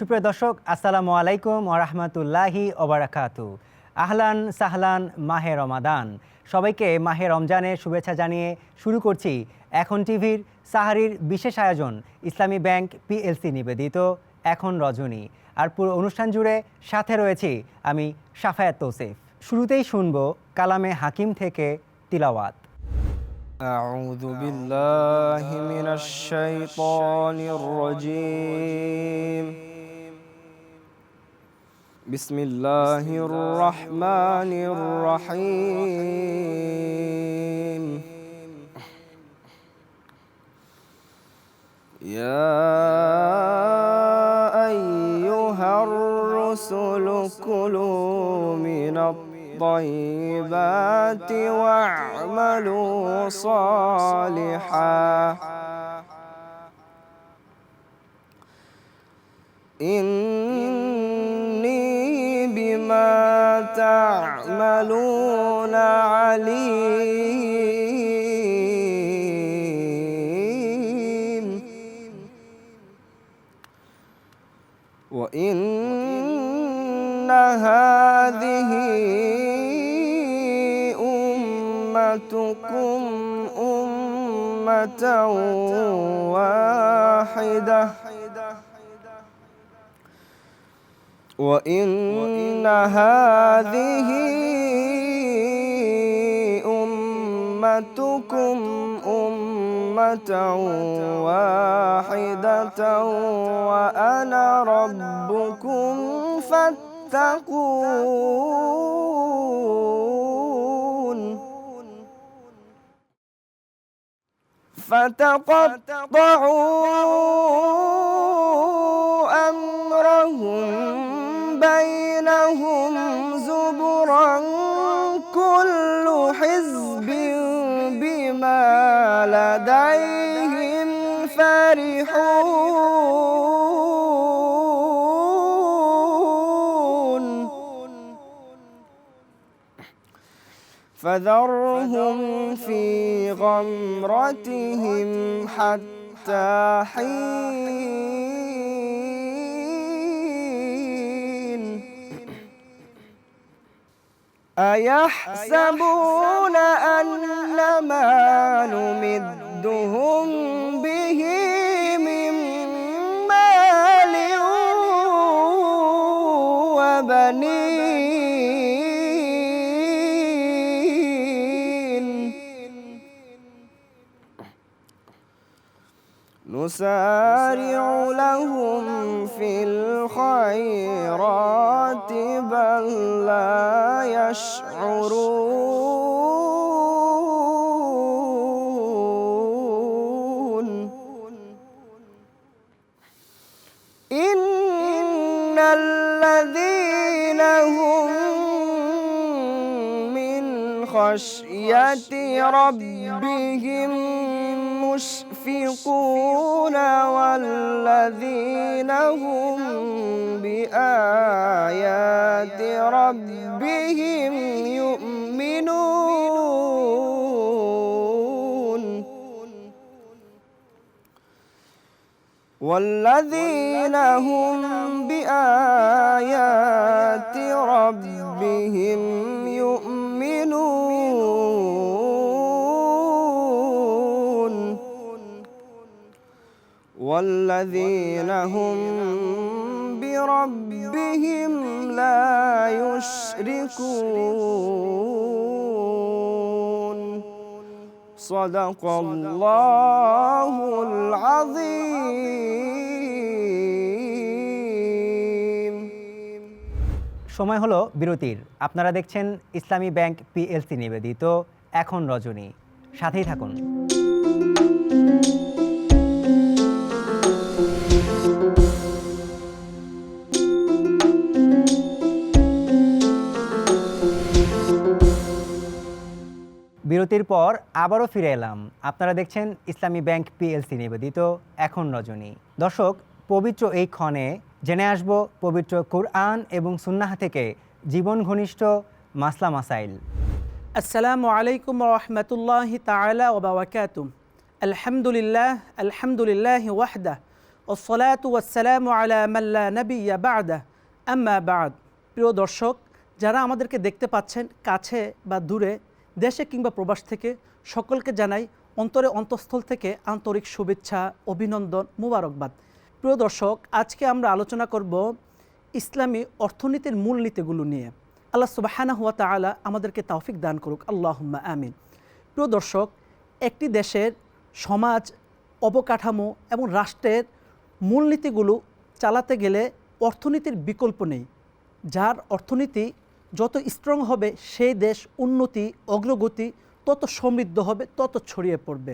সুপ্রিয় দর্শক, আসসালামু আলাইকুম ওয়া রাহমাতুল্লাহি ওয়া বারাকাতুহু। আহলান সাহলান মাহে রমাদান। সবাইকে মাহে রমজানের শুভেচ্ছা জানিয়ে শুরু করছি এখন টিভির সাহারির বিশেষ আয়োজন ইসলামী ব্যাংক পিএলসি নিবেদিত এখন রজনী। আর পুরো অনুষ্ঠান জুড়ে সাথে রয়েছি আমি শাফায়াত তৌসিফ। শুরুতেই শুনবো কালামে হাকিম থেকে তিলাওয়াত। أعوذ بالله من الشيطان الرجيم بسم الله الرحمن الرحيم يا أيها الرسل كلوا من الطيبات واعملوا صالحا إني بما تعملون عليم وإن هذه أمتكم أمة واحدة وإن هذه أمتكم أمة واحدة وأنا ربكم فاتقون فتقطعوا أمرهم بينهم زبرا كل حزب بما لديهم فرحون فذرهم في غمرتهم حتى حين أيحسبون أن ما نمدهم به من مال وبنين نسارع لهم في الخيرات بل لا يشعرون إن الذين هم من خشية ربهم مشفقون والذين هم بآيات ربهم يؤمنون والذين هم بآيات ربهم يؤمنون والذين هم بربهم لا يشركون صدق الله العظيم সময় হলো বিরতির। আপনারা দেখছেন ইসলামী ব্যাংক পিএলসি নিবেদিত এখন রজনী। সাথেই থাকুন। বিরতির পর আবারও ফিরে এলাম। আপনারা দেখছেন ইসলামী ব্যাংক পিএলসি নিবেদিত এখন রজনী। দর্শক, পবিত্র এই ক্ষণে জেনে আসব পবিত্র কুরআন এবং সুন্নাহ থেকে জীবন ঘনিষ্ঠ মাসলা মাসাইল। আসসালামু আলাইকুম ওয়া রাহমাতুল্লাহি তাআলা ওয়া বারাকাতুহু। আলহামদুলিল্লাহ ওয়াহদা ওয়াসসালাতু ওয়াসসালামু আলা মান লা নাবিয়্যা বা'দাহ আম্মা বা'দ। প্রিয় দর্শক, যারা আমাদেরকে দেখতে পাচ্ছেন কাছে বা দূরে, দেশে কিংবা প্রবাস থেকে, সকলকে জানাই অন্তরে অন্তঃস্থল থেকে আন্তরিক শুভেচ্ছা, অভিনন্দন, মুবারকবাদ। প্রিয় দর্শক, আজকে আমরা আলোচনা করব ইসলামী অর্থনীতির মূলনীতিগুলো নিয়ে। আল্লাহ সুবহানাহু ওয়া তাআলা আমাদেরকে তৌফিক দান করুক, আল্লাহুম্মা আমিন। প্রিয় দর্শক, একটি দেশের সমাজ, অবকাঠামো এবং রাষ্ট্রের মূলনীতিগুলো চালাতে গেলে অর্থনীতির বিকল্প নেই। যার অর্থনীতি যত স্ট্রং হবে, সেই দেশ উন্নতি, অগ্রগতি তত সমৃদ্ধ হবে, তত ছড়িয়ে পড়বে।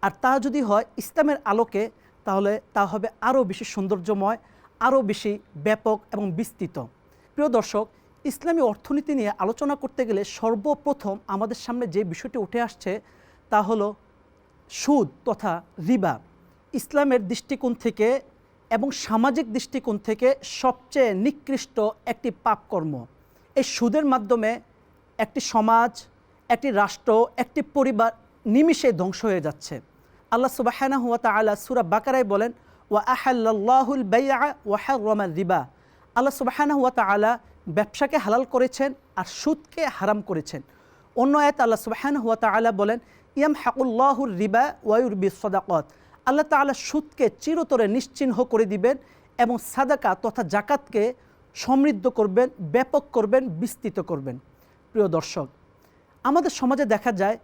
আর তা যদি হয় ইসলামের আলোকে, তাহলে তা হবে আরও বেশি সৌন্দর্যময়, আরও বেশি ব্যাপক এবং বিস্তৃত। প্রিয় দর্শক, ইসলামী অর্থনীতি নিয়ে আলোচনা করতে গেলে সর্বপ্রথম আমাদের সামনে যে বিষয়টি উঠে আসছে তা হলো সুদ তথা রিবা। ইসলামের দৃষ্টিকোণ থেকে এবং সামাজিক দৃষ্টিকোণ থেকে সবচেয়ে নিকৃষ্ট একটি পাপকর্ম। এই সুদের মাধ্যমে একটি সমাজ, একটি রাষ্ট্র, একটি পরিবার নিমিষে ধ্বংস হয়ে যাচ্ছে। আল্লাহ সুবহানাহু ওয়া তাআলা সূরা বাকারায় বলেন, ওয়া আহাল্লাল্লাহুল বাইআ ওয়া হাররামার রিবা। আল্লাহ সুবহানাহু ওয়া তাআলা ব্যবসাকে হালাল করেছেন আর সুদকে হারাম করেছেন। অন্য আয়াতে আল্লাহ সুবহানাহু ওয়া তাআলা বলেন, ইয়ামহাকুল্লাহুর রিবা ওয়া ইউরবিস সাদাকাত। আল্লাহ তাআলা সুদকে চিরতরে নিশ্চিহ্ন করে দিবেন এবং সাদাকা তথা জাকাতকে সমৃদ্ধ করবেন, ব্যাপক করবেন, বিস্তৃত করবেন। প্রিয় দর্শক, আমাদের সমাজে দেখা যায়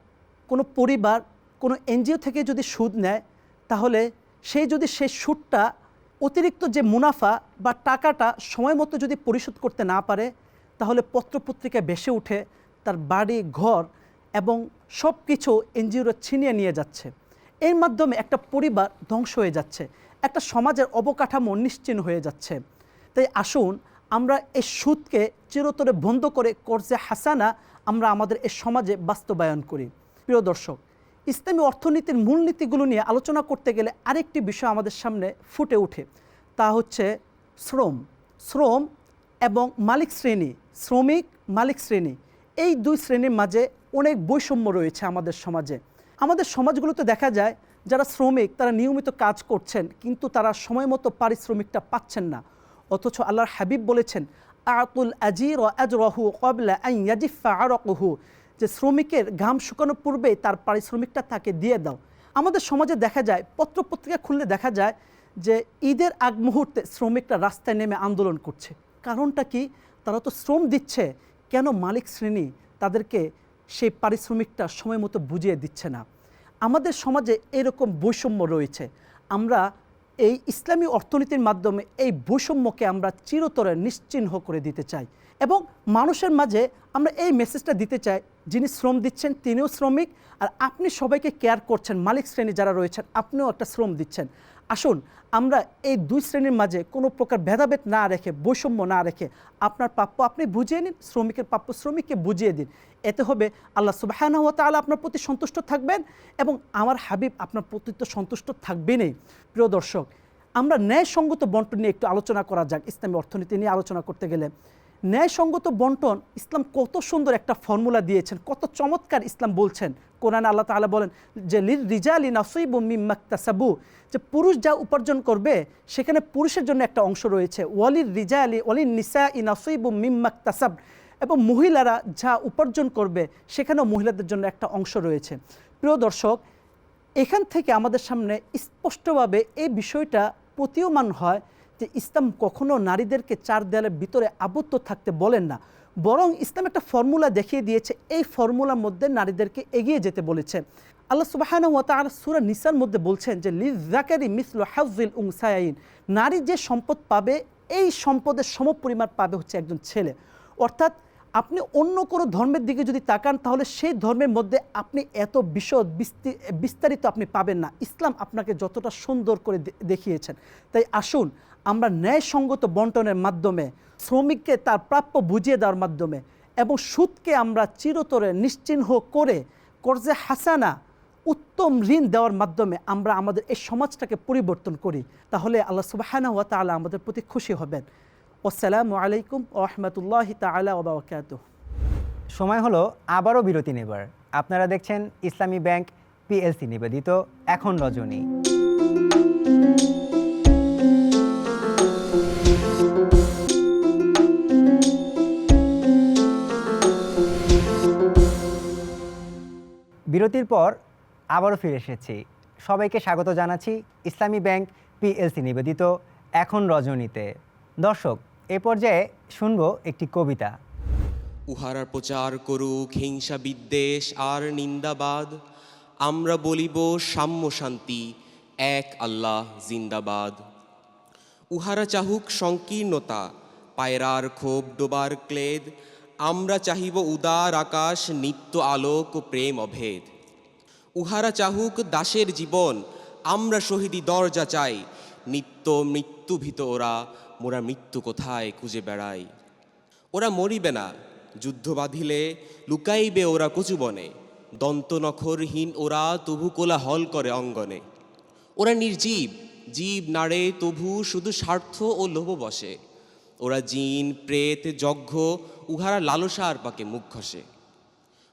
কোনো পরিবার কোনো এনজিও থেকে যদি সুদ নেয়, তাহলে যদি সেই সুদটা অতিরিক্ত যে মুনাফা বা টাকাটা সময় মতো যদি পরিশোধ করতে না পারে, তাহলে পত্রপত্রিকায় ভেসে উঠে তার বাড়ি ঘর এবং সব কিছু এনজিওরা ছিনিয়ে নিয়ে যাচ্ছে। এর মাধ্যমে একটা পরিবার ধ্বংস হয়ে যাচ্ছে, একটা সমাজের অবকাঠামো নিশ্চিহ্ন হয়ে যাচ্ছে। তাই আসুন আমরা এই সুদকে চিরতরে বন্ধ করে কর্জে হাসানা আমরা আমাদের এই সমাজে বাস্তবায়ন করি। প্রিয় দর্শক, ইসলামী অর্থনীতির মূলনীতিগুলো নিয়ে আলোচনা করতে গেলে আরেকটি বিষয় আমাদের সামনে ফুটে ওঠে, তা হচ্ছে শ্রম এবং মালিক শ্রেণী, শ্রমিক মালিক শ্রেণী, এই দুই শ্রেণীর মাঝে অনেক বৈষম্য রয়েছে আমাদের সমাজে। আমাদের সমাজগুলোতে দেখা যায় যারা শ্রমিক তারা নিয়মিত কাজ করছেন, কিন্তু তারা সময় মতো পারিশ্রমিকটা পাচ্ছেন না। অথচ আল্লাহর হাবিব বলেছেন, আতুল আজির ও আজরহু ক্বাবলা আন ইয়াজিফা আরাকুহু, যে শ্রমিকের ঘাম শুকানোর পূর্বেই তার পারিশ্রমিকটা তাকে দিয়ে দাও। আমাদের সমাজে দেখা যায়, পত্রপত্রিকা খুললে দেখা যায় যে ঈদের আগ মুহূর্তে শ্রমিকরা রাস্তায় নেমে আন্দোলন করছে। কারণটা কি? তারা তো শ্রম দিচ্ছে, কেন মালিক শ্রেণী তাদেরকে সেই পারিশ্রমিকটা সময় মতো বুঝিয়ে দিচ্ছে না? আমাদের সমাজে এরকম বৈষম্য রয়েছে। আমরা এই ইসলামী অর্থনীতির মাধ্যমে এই বৈষম্যকে আমরা চিরতরে নিশ্চিহ্ন করে দিতে চাই এবং মানুষের মাঝে আমরা এই মেসেজটা দিতে চাই, যিনি শ্রম দিচ্ছেন তিনিও শ্রমিক, আর আপনি সবাইকে কেয়ার করছেন, মালিক শ্রেণী যারা রয়েছেন আপনিও একটা শ্রম দিচ্ছেন। আসুন আমরা এই দুই শ্রেণীর মাঝে কোনো প্রকার ভেদাভেদ না রেখে, বৈষম্য না রেখে, আপনার প্রাপ্য আপনি বুঝিয়ে নিন, শ্রমিকের প্রাপ্য শ্রমিককে বুঝিয়ে দিন। এতে হবে আল্লাহ সুবহানাহু ওয়া তাআলা আপনার প্রতি সন্তুষ্ট থাকবেন এবং আমার হাবিব আপনার প্রতি তো সন্তুষ্ট থাকবেনই। প্রিয় দর্শক, আমরা ন্যায়সঙ্গত বন্টন নিয়ে একটু আলোচনা করা যাক। ইসলামী অর্থনীতি নিয়ে আলোচনা করতে গেলে ন্যায়সঙ্গত বন্টন, ইসলাম কত সুন্দর একটা ফর্মুলা দিয়েছেন, কত চমৎকার ইসলাম বলছেন। কোরআনে আল্লাহ তাআলা বলেন যে লির রিজালি নাসিবুম মিম্মা ইকতাসাবু, যে পুরুষ যা উপার্জন করবে সেখানে পুরুষের জন্য একটা অংশ রয়েছে, ওয়ালির রিজালি ওয়ালিন নিসাই নাসিবুম মিম্মা ইকতাসাব, এবং মহিলারা যা উপার্জন করবে সেখানেও মহিলাদের জন্য একটা অংশ রয়েছে। প্রিয় দর্শক, এখান থেকে আমাদের সামনে স্পষ্টভাবে এই বিষয়টা প্রতীয়মান হয় যে ইসলাম কখনো নারীদেরকে চার দেয়ালের ভিতরে আবদ্ধ থাকতে বলেন না, বরং ইসলাম একটা ফর্মুলা দেখিয়ে দিয়েছে। এই ফর্মুলার মধ্যে নারীদেরকে এগিয়ে যেতে বলেছে। আল্লাহ সুবহানাহু ওয়া তাআলা সূরা নিসার মধ্যে বলছেন যে লিয-যাকারি মিসলু হাযযিল উনসায়াইন, নারী যে সম্পদ পাবে এই সম্পদের সমপরিমাণ পাবে হচ্ছে একজন ছেলে। অর্থাৎ আপনি অন্য কোনো ধর্মের দিকে যদি তাকান, তাহলে সেই ধর্মের মধ্যে আপনি এত বিস্তারিত আপনি পাবেন না। ইসলাম আপনাকে যতটা সুন্দর করে দেখিয়েছেন। তাই আসুন আমরা ন্যায়সঙ্গত বন্টনের মাধ্যমে, শ্রমিককে তার প্রাপ্য বুঝিয়ে দেওয়ার মাধ্যমে এবং সুদকে আমরা চিরতরে নিশ্চিহ্ন করে কর্জে হাসানা, উত্তম ঋণ দেওয়ার মাধ্যমে আমরা আমাদের এই সমাজটাকে পরিবর্তন করি, তাহলে আল্লাহ সুবহানাহু ওয়া তাআলা আমাদের প্রতি খুশি হবেন। আসসালামু আলাইকুম ওয়া রাহমাতুল্লাহি তাআলা ওয়া বারাকাতুহু। সময় হলো আবারও বিরতি নেবার। আপনারা দেখছেন ইসলামী ব্যাংক পিএলসি নিবেদিত এখন রজনী। বিরতির পর আবারও ফিরে এসেছি। সবাইকে স্বাগত জানাচ্ছি ইসলামী ব্যাংক পিএলসি নিবেদিত এখন রজনীতে। দর্শক, এ পর্যায়ে শুনবো একটি কবিতা। উহারা প্রচার করুক হিংসা বিদ্বেষ আর নিন্দাবাদ, আমরা বলিব সাম্য শান্তি, এক আল্লাহ জিন্দাবাদ। উহারা চাহুক সংকীর্ণতা, পায়রার ক্ষোভ ডোবার ক্লেদ, আমরা চাহিব উদার আকাশ, নিত্য আলোক ও প্রেম অভেদ। উহারা চাহুক দাসের জীবন, আমরা শহীদি দরজা চাই, নিত্য মৃত্যুভীত ওরা, মোরা মৃত্যু কোথায় খুঁজে বেড়াই। ওরা মরিবে না, যুদ্ধ বাঁধিলে লুকাইবে ওরা কচুবনে, দন্তনখরহীন ওরা তবু কোলাহল করে অঙ্গনে। ওরা নির্জীব, জীব নাড়ে তবু শুধু স্বার্থ ও লোভ বসে, ওরা জিন প্রেত যজ্ঞ, উহারা লালসার পাকে মুখ ঘষে।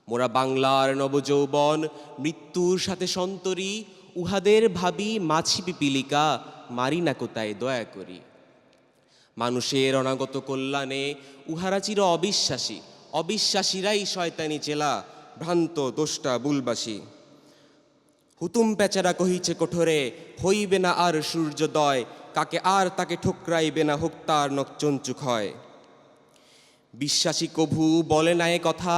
মোরা বাংলার নবযৌবন, মৃত্যুর সাথে সন্তরী, উহাদের ভাবি মাছি পিপিলিকা, মারি না কোথায় দয়া করি। মানুষের অনাগত কল্যাণে উহারা চির অবিশ্বাসী, অবিশ্বাসীরাই শয়তানি চেলা, ভ্রান্ত দোষ্টা বুলবাসী। হুতুম পেচারা কহিছে কঠোরে, হইবে না আর সূর্যোদয়, কাকে আর তাকে ঠোকরাইবে না, হোক তার নকচঞ্চুক হয়। বিশ্বাসী কভু বলে না এ কথা,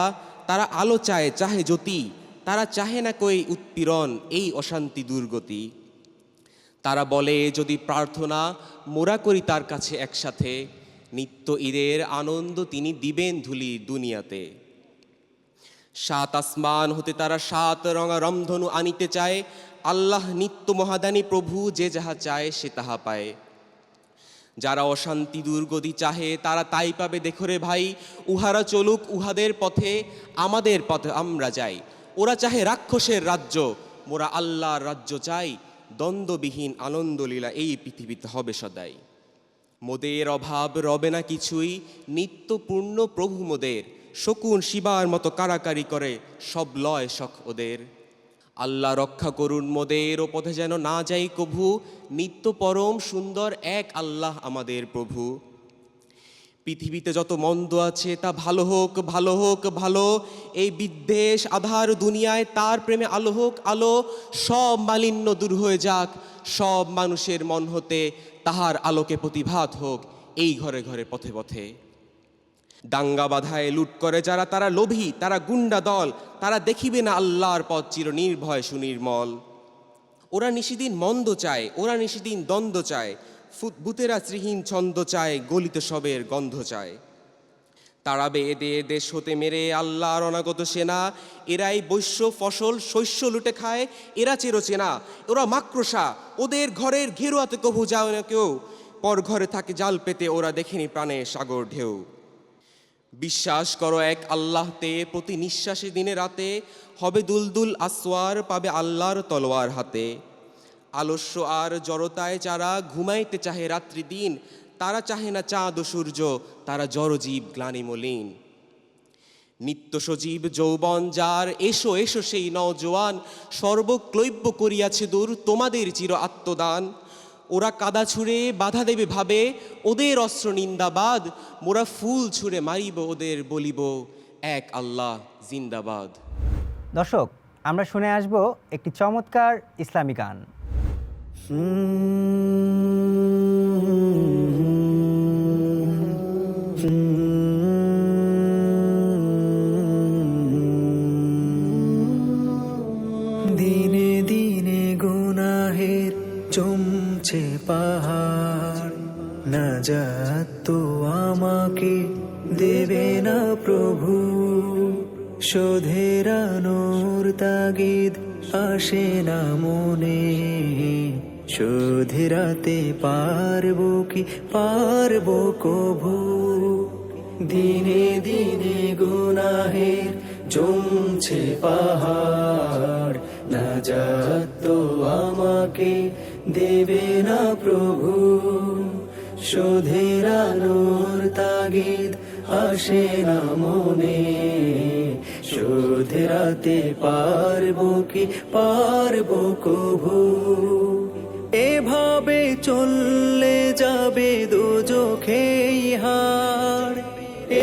তারা আলো চায় চাহে জ্যোতি, তারা চাহে না কই উৎপীড়ন এই অশান্তি দুর্গতি। তারা বলে যদি প্রার্থনা মোরা করি তার কাছে একসাথে, নিত্য ঈদের আনন্দ তিনি দিবেন ধুলি দুনিয়াতে। সাত আসমান হতে তারা সাত রঙা রমধনু আনিতে চায়, আল্লাহ নিত্য মহাদানী প্রভু, যে যাহা চায় সে তাহা পায়। যারা অশান্তি দুর্গতি চাহে তারা তাই পাবে দেখরে ভাই, উহারা চলুক উহাদের পথে, আমাদের পথে আমরা যাই। ওরা চাহে রাক্ষসের রাজ্য, মোরা আল্লাহর রাজ্য চাই, দ্বন্দ্ববিহীন আনন্দলীলা এই পৃথিবীতে হবে সদাই। মোদের অভাব রবে না কিছুই, নিত্যপূর্ণ প্রভু মোদের, শকুন শিবার মতো কারাকারি করে সব লয় শখ ওদের। আল্লাহ রক্ষা করুন মোদের, ও পথে যেন না যাই কভু, নিত্য পরম সুন্দর এক আল্লাহ আমাদের প্রভু। পৃথিবীতে যত মন্দ আছে তা ভালো হোক ভালো হোক ভালো, এই বিদ্বেষ আধার দুনিয়ায় তার প্রেমে আলো হোক আলো। সব মালিন্য দূর হয়ে যাক, সব মানুষের মন হতে তাহার আলোকে প্রতিভাত হোক এই ঘরে ঘরে পথে পথে। দাঙ্গা বাধায় লুট করে যারা, তারা লোভী, তারা গুন্ডা দল, তারা দেখিবে না আল্লাহর পথ চির নির্ভয় সুনির্মল। ওরা নিশিদিন মন্দ চায়, ওরা নিশিদিন দ্বন্দ্ব চায়, ভূতেরা শ্রীহীন ছন্দ চায়, গলিত সবের গন্ধ চায়। তাড়াবে এদে দেশ হতে মেরে আল্লাহর অনাগত সেনা, এরাই বৈশ্য ফসল শস্য লুটে খায়, এরা চেরোচেনা, ওরা মাকড়সা, ওদের ঘরের ঘেরুয়াতে কভু যায় না কেউ, পর ঘরে থাকে জাল পেতে, ওরা দেখেনি প্রাণে সাগর ঢেউ। বিশ্বাস করো এক আল্লাহতে, প্রতি নিঃশ্বাসে দিনে রাতে হবে দুলদুল আসওয়ার, পাবে আল্লাহর তলোয়ার হাতে। আলস্য আর জড়তায় যারা ঘুমাইতে চাহে রাত্রি দিন, তারা চাহে না চাঁদ ও সূর্য, তারা জড়জীব গ্লানি মলিন। নিত্য সজীব যৌবন যার, এসো এসো সেই নওজোয়ান, সর্বক্লৈব্য করিয়াছে দূর তোমাদের চির আত্মদান। ওরা কাদা ছুঁড়ে বাধা দেবে ভাবে, ওদের অস্ত্র নিন্দাবাদ, মোরা ফুল ছুঁড়ে মারিব ওদের, বলিব এক আল্লাহ জিন্দাবাদ। দর্শক, আমরা শুনে আসব একটি চমৎকার ইসলামী গান। দিনে দিনে গুনাহের জমছে পাহাড়, নাজাত তো আমাকে দেবে না প্রভু। শোধের আনোর তাগিদ আসে না মনে, শোধেরাতে পারবো কি পারবো কভু। দিনে দিনে গুনাহের জমছে পাহাড়, নাজাত তো আমাকে দেবে না প্রভু। শোধের আলোর তাগিদ আসে না মনে, শোধেরাতে পারবো কি পারবো কভু। এভাবে চললে যাবে দোজখেই হাড়,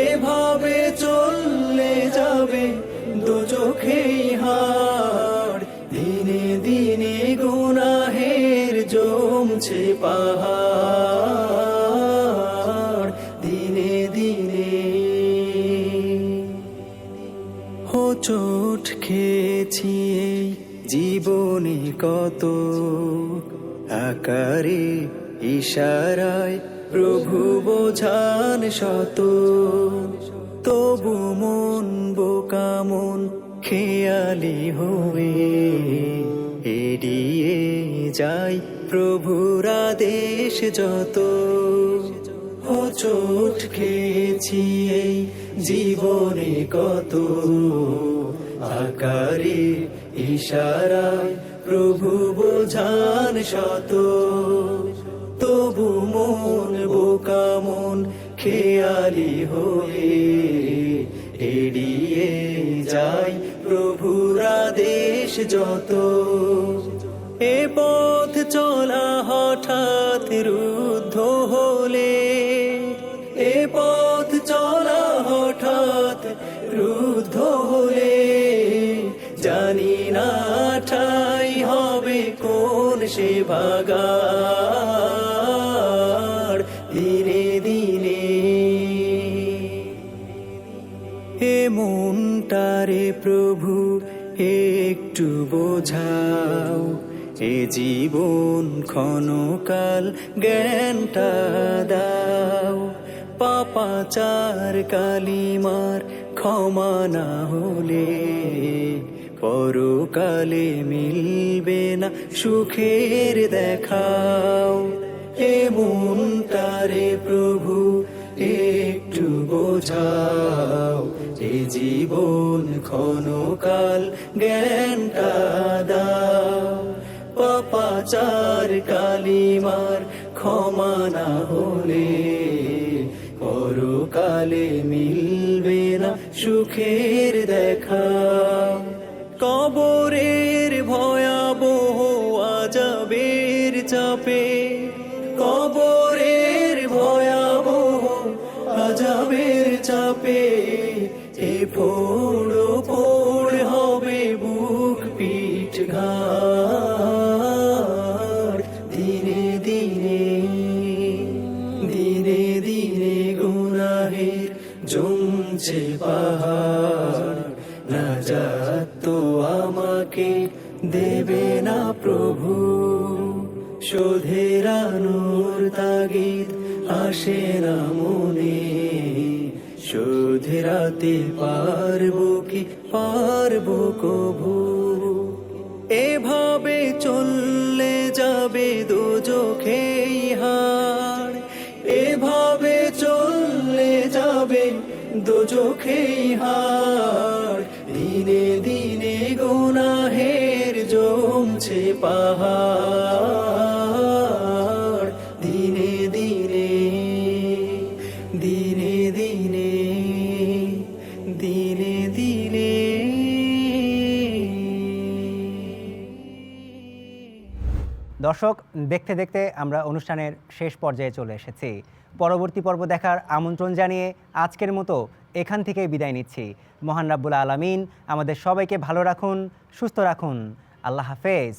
এভাবে চললে যাবে দোজখেই হাড়। চোট খেয়েছি এই জীবনে কত, আকারে ইশারায় প্রভু বোঝান শত। তবু মন বোকা মন খেয়ালি হয়ে এড়িয়ে যাই প্রভুর আদেশ যত। ও চোট খেয়েছি এই জীবনে কত, আকারে ইশারায় প্রভু বোঝান শত। তবু মন বোকা মন খেয়ালি হয়ে এড়িয়ে যাই প্রভুর আদেশ যত। এ পথ চলা হঠাৎ রুদ্ধ হলে, এ পথ চলা হঠাৎ রুদ্ধ হলে, জানি না ঠাই হবে কোন সে ভাগার দিনে দিনে। হে মনটারে প্রভু একটু বোঝাও, এ জীবন ক্ষণকাল জ্ঞানটা দাও। পাপাচার কালিমার ক্ষমা না হলে, পরকালে মিলবে না সুখের দেখাও। এ মনটারে প্রভু একটু বোঝাও, এ জীবন ক্ষণকাল জ্ঞানটা দাও। পাপাচার কালিমার ক্ষমা না হলে, পরকালে মিলবে না সুখের দেখা। কবরের ভয়াবহ আযাবের চাপে, কবরের ভয়াবহ আযাবের চাপে, এ ফোড় ফোড় হবে বুক পিঠ ঘাড়। দিনে দিনে দিনে দিনে গুনাহের জমছে পাহাড়, নাজাত তো আমাকে দেবে না প্রভু। শোধের আনুর তাগিদ আসে না মনে, শোধরাতে পারবো কি পারবো কভু। এভাবে চললে যাবে দোজখেই হাড়, এভাবে চললে যাবে দোজখেই হাড়। দিনে দিনে গুনাহের জমছে পাহাড়, দিনে দিনে দিনে দিনে দিনে দিনে। দর্শক, দেখতে দেখতে আমরা অনুষ্ঠানের শেষ পর্যায়ে চলে এসেছি। পরবর্তী পর্ব দেখার আমন্ত্রণ জানিয়ে আজকের মতো এখান থেকেই বিদায় নিচ্ছি। মহান রাব্বুল আলামিন আমাদের সবাইকে ভালো রাখুন, সুস্থ রাখুন। আল্লাহ হাফেজ।